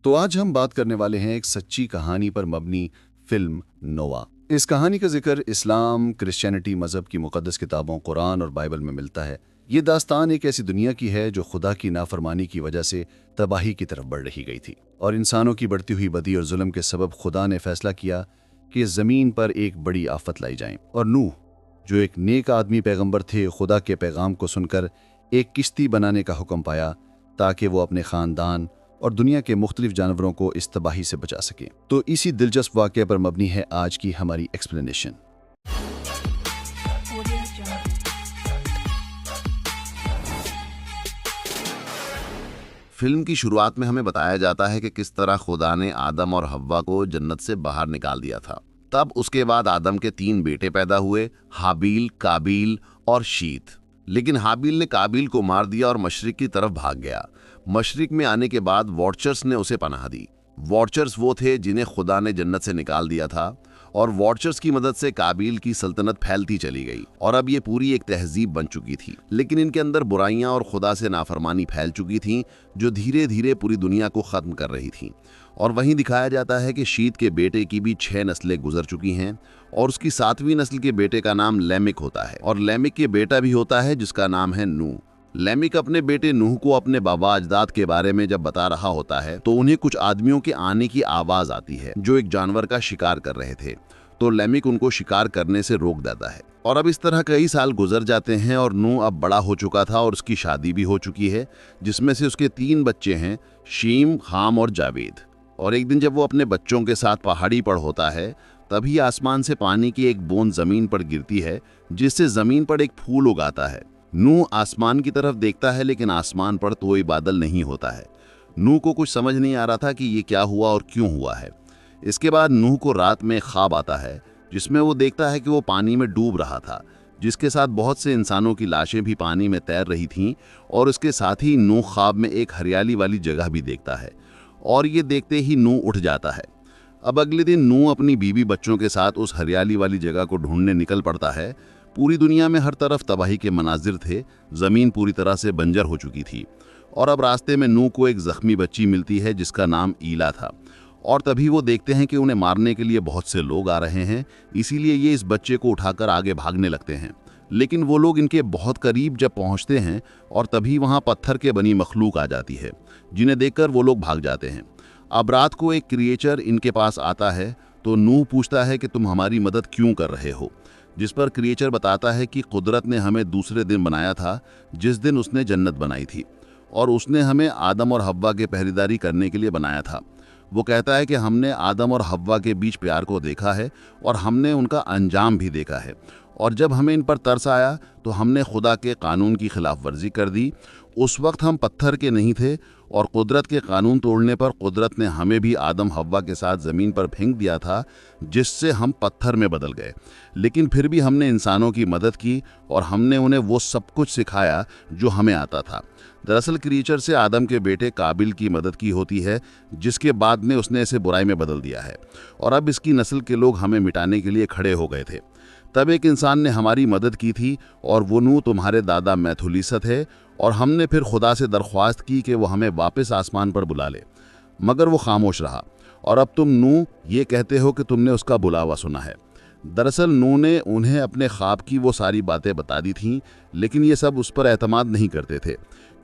तो आज हम बात करने वाले हैं एक सच्ची कहानी पर मबनी फिल्म नोआ। इस कहानी का जिक्र इस्लाम, क्रिश्चियनिटी मजहब की मुकद्दस किताबों कुरान और बाइबल में मिलता है। ये दास्तान एक ऐसी दुनिया की है जो खुदा की नाफरमानी की वजह से तबाही की तरफ बढ़ रही गई थी, और इंसानों की बढ़ती हुई बदी और जुल्म के सबब खुदा ने फैसला किया कि इस जमीन पर एक बड़ी आफत लाई जाए। और नूह, जो एक नेक आदमी पैगंबर थे, खुदा के पैगाम को सुनकर एक किश्ती बनाने का हुक्म पाया ताकि वो अपने खानदान और दुनिया के मुख्तलिफ जानवरों को इस तबाही से बचा सकें। तो इसी दिलचस्प वाक़े पर मबनी है आज की हमारी एक्सप्लेनेशन। फिल्म की शुरुआत में हमें बताया जाता है कि किस तरह खुदा ने आदम और हव्वा को जन्नत से बाहर निकाल दिया था। तब उसके बाद आदम के 3 बेटे पैदा हुए, हाबील, काबील और शीत। लेकिन हाबील ने काबील को मार दिया और मशरिक की तरफ भाग गया। मशरिक में आने के बाद वॉचर्स ने उसे पनाह दी। वॉचर्स वो थे जिन्हें खुदा ने जन्नत से निकाल दिया था, और वॉचर्स की मदद से काबील की सल्तनत फैलती चली गई और अब ये पूरी एक तहजीब बन चुकी थी। लेकिन इनके अंदर बुराइयां और खुदा से नाफरमानी फैल चुकी थीं, जो धीरे धीरे पूरी दुनिया को खत्म कर रही थीं। और वहीं दिखाया जाता है कि शीत के बेटे की भी 6 नस्लें गुजर चुकी हैं, और उसकी 7वीं नस्ल के बेटे का नाम लेमिक होता है, और लेमिक के बेटा भी होता है जिसका नाम है नूह। लेमिक अपने बेटे नूह को अपने बाबा अजदाद के बारे में जब बता रहा होता है तो उन्हें कुछ आदमियों के आने की आवाज आती है जो एक जानवर का शिकार कर रहे थे। तो लेमिक उनको शिकार करने से रोक देता है। और अब इस तरह कई साल गुजर जाते हैं और नूह अब बड़ा हो चुका था और उसकी शादी भी हो चुकी है, जिसमें से उसके 3 बच्चे हैं, शीम, हाम और जावेद। और एक दिन जब वो अपने बच्चों के साथ पहाड़ी पर होता है, तभी आसमान से पानी की एक बूंद जमीन पर गिरती है, जिससे जमीन पर एक फूल उगाता है। नूह आसमान की तरफ देखता है, लेकिन आसमान पर कोई बादल नहीं होता है। नूह को कुछ समझ नहीं आ रहा था कि ये क्या हुआ और क्यों हुआ है। इसके बाद नूह को रात में ख्वाब आता है, जिसमें वो देखता है कि वो पानी में डूब रहा था, जिसके साथ बहुत से इंसानों की लाशें भी पानी में तैर रही थीं। और उसके साथ ही नूह ख्वाब में एक हरियाली वाली जगह भी देखता है, और ये देखते ही नूह उठ जाता है। अब अगले दिन नूह अपनी बीवी बच्चों के साथ उस हरियाली वाली जगह को ढूंढने निकल पड़ता है। पूरी दुनिया में हर तरफ तबाही के मनाजिर थे, जमीन पूरी तरह से बंजर हो चुकी थी। और अब रास्ते में नूह को एक जख्मी बच्ची मिलती है जिसका नाम ईला था, और तभी वो देखते हैं कि उन्हें मारने के लिए बहुत से लोग आ रहे हैं, इसीलिए ये इस बच्चे को उठाकर आगे भागने लगते हैं। लेकिन वो लोग इनके बहुत करीब जब पहुंचते हैं, और तभी वहां पत्थर के बनी मखलूक आ जाती है, जिन्हें देखकर वो लोग भाग जाते हैं। अब रात को एक क्रिएचर इनके पास आता है, तो नूह पूछता है कि तुम हमारी मदद क्यों कर रहे हो, जिस पर क्रिएचर बताता है कि कुदरत ने हमें दूसरे दिन बनाया था, जिस दिन उसने जन्नत बनाई थी, और उसने हमें आदम और हव्वा के पहरेदारी करने के लिए बनाया था। वो कहता है कि हमने आदम और हव्वा के बीच प्यार को देखा है, और हमने उनका अंजाम भी देखा है, और जब हमें इन पर तरस आया तो हमने खुदा के कानून की खिलाफ वर्जी कर दी। उस वक्त हम पत्थर के नहीं थे, और कुदरत के कानून तोड़ने पर कुदरत ने हमें भी आदम हव्वा के साथ ज़मीन पर फेंक दिया था, जिससे हम पत्थर में बदल गए। लेकिन फिर भी हमने इंसानों की मदद की, और हमने उन्हें वो सब कुछ सिखाया जो हमें आता था। दरअसल क्रीचर से आदम के बेटे काबिल की मदद की होती है, जिसके बाद में उसने इसे बुराई में बदल दिया है, और अब इसकी नस्ल के लोग हमें मिटाने के लिए खड़े हो गए थे। तब एक इंसान ने हमारी मदद की थी, और वो नूह तुम्हारे दादा मैथुलीसत है, और हमने फिर खुदा से दरख्वास्त की कि वो हमें वापस आसमान पर बुला ले, मगर वो खामोश रहा। और अब तुम नूह ये कहते हो कि तुमने उसका बुलावा सुना है। दरअसल नूह ने उन्हें अपने ख्वाब की वो सारी बातें बता दी थीं, लेकिन ये सब उस पर एतमाद नहीं करते थे,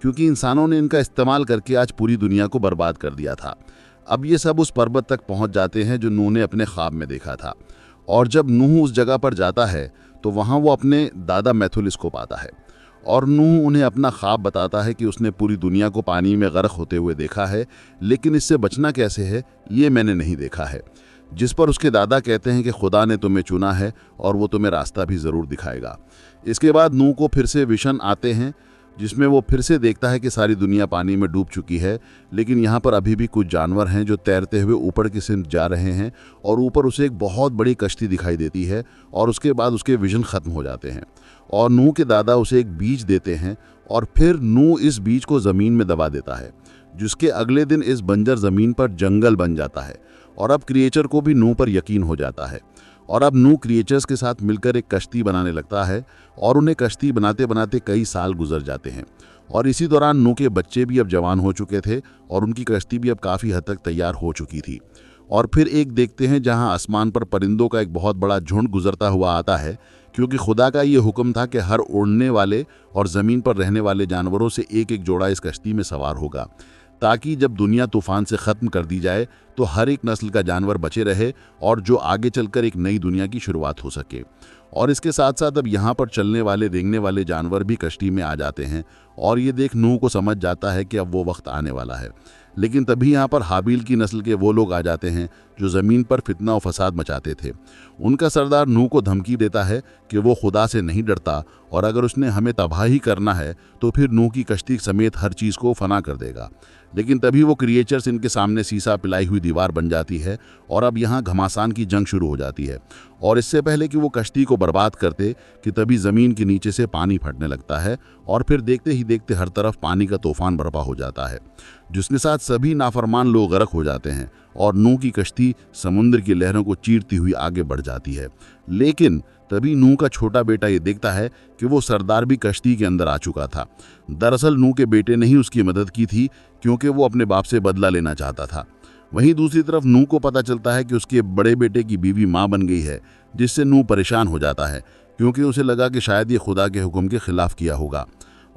क्योंकि इंसानों ने इनका इस्तेमाल करके आज पूरी दुनिया को बर्बाद कर दिया था। अब ये सब उस पर्वत तक पहुंच जाते हैं जो नूह ने अपने ख्वाब में देखा था, और जब नूह उस जगह पर जाता है तो वहाँ वो अपने दादा मैथुलिस को पाता है, और नूह उन्हें अपना ख्वाब बताता है कि उसने पूरी दुनिया को पानी में गर्क होते हुए देखा है, लेकिन इससे बचना कैसे है ये मैंने नहीं देखा है। जिस पर उसके दादा कहते हैं कि खुदा ने तुम्हें चुना है और वो तुम्हें रास्ता भी ज़रूर दिखाएगा। इसके बाद नूह को फिर से विशन आते हैं, जिसमें वो फिर से देखता है कि सारी दुनिया पानी में डूब चुकी है, लेकिन यहाँ पर अभी भी कुछ जानवर हैं जो तैरते हुए ऊपर की सिमत जा रहे हैं, और ऊपर उसे एक बहुत बड़ी कश्ती दिखाई देती है, और उसके बाद उसके विजन ख़त्म हो जाते हैं। और नूह के दादा उसे एक बीज देते हैं, और फिर नूह इस बीज को ज़मीन में दबा देता है, जिसके अगले दिन इस बंजर ज़मीन पर जंगल बन जाता है। और अब क्रिएचर को भी नूह पर यकीन हो जाता है, और अब नूह क्रिएचर्स के साथ मिलकर एक कश्ती बनाने लगता है, और उन्हें कश्ती बनाते बनाते कई साल गुजर जाते हैं। और इसी दौरान नूह के बच्चे भी अब जवान हो चुके थे और उनकी कश्ती भी अब काफ़ी हद तक तैयार हो चुकी थी। और फिर एक देखते हैं जहां आसमान पर परिंदों का एक बहुत बड़ा झुंड गुजरता हुआ आता है, क्योंकि खुदा का ये हुक्म था कि हर उड़ने वाले और ज़मीन पर रहने वाले जानवरों से एक एक जोड़ा इस कश्ती में सवार होगा, ताकि जब दुनिया तूफान से ख़त्म कर दी जाए तो हर एक नस्ल का जानवर बचे रहे और जो आगे चलकर एक नई दुनिया की शुरुआत हो सके। और इसके साथ साथ अब यहाँ पर चलने वाले रेंगने वाले जानवर भी कश्ती में आ जाते हैं और ये देख नूह को समझ जाता है कि अब वो वक्त आने वाला है। लेकिन तभी यहाँ पर हाबील की नस्ल के वो लोग आ जाते हैं जो ज़मीन पर फितना और फसाद मचाते थे। उनका सरदार नूह को धमकी देता है कि वो खुदा से नहीं डरता और अगर उसने हमें तबाही करना है तो फिर नूह की कश्ती समेत हर चीज़ को फना कर देगा। लेकिन तभी वो क्रिएचर्स इनके सामने सीसा पिलाई हुई दीवार बन जाती है और अब यहाँ घमासान की जंग शुरू हो जाती है। और इससे पहले कि वो कश्ती को बर्बाद करते कि तभी ज़मीन के नीचे से पानी फटने लगता है और फिर देखते ही देखते हर तरफ पानी का तूफान बर्पा हो जाता है, जिसके साथ सभी नाफरमान लोग गर्क हो जाते हैं और नूह की कश्ती समुद्र की लहरों को चीरती हुई आगे बढ़ जाती है। लेकिन तभी नूह का छोटा बेटा ये देखता है कि वो सरदार भी कश्ती के अंदर आ चुका था। दरअसल नूह के बेटे ने ही उसकी मदद की थी क्योंकि वो अपने बाप से बदला लेना चाहता था। वहीं दूसरी तरफ नूह को पता चलता है कि उसके बड़े बेटे की बीवी माँ बन गई है, जिससे नूह परेशान हो जाता है क्योंकि उसे लगा कि शायद ये खुदा के हुक्म के खिलाफ किया होगा।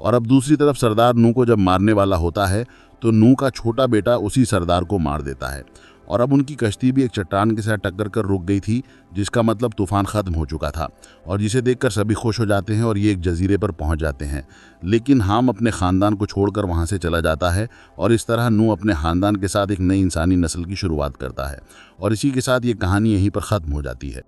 और अब दूसरी तरफ सरदार नूह को जब मारने वाला होता है तो नूह का छोटा बेटा उसी सरदार को मार देता है। और अब उनकी कश्ती भी एक चट्टान के साथ टक्कर कर रुक गई थी, जिसका मतलब तूफान ख़त्म हो चुका था और जिसे देखकर सभी खुश हो जाते हैं और ये एक जजीरे पर पहुंच जाते हैं। लेकिन हाम अपने ख़ानदान को छोड़कर वहां से चला जाता है और इस तरह नूह अपने ख़ानदान के साथ एक नई इंसानी नस्ल की शुरुआत करता है। और इसी के साथ ये कहानी यहीं पर ख़त्म हो जाती है।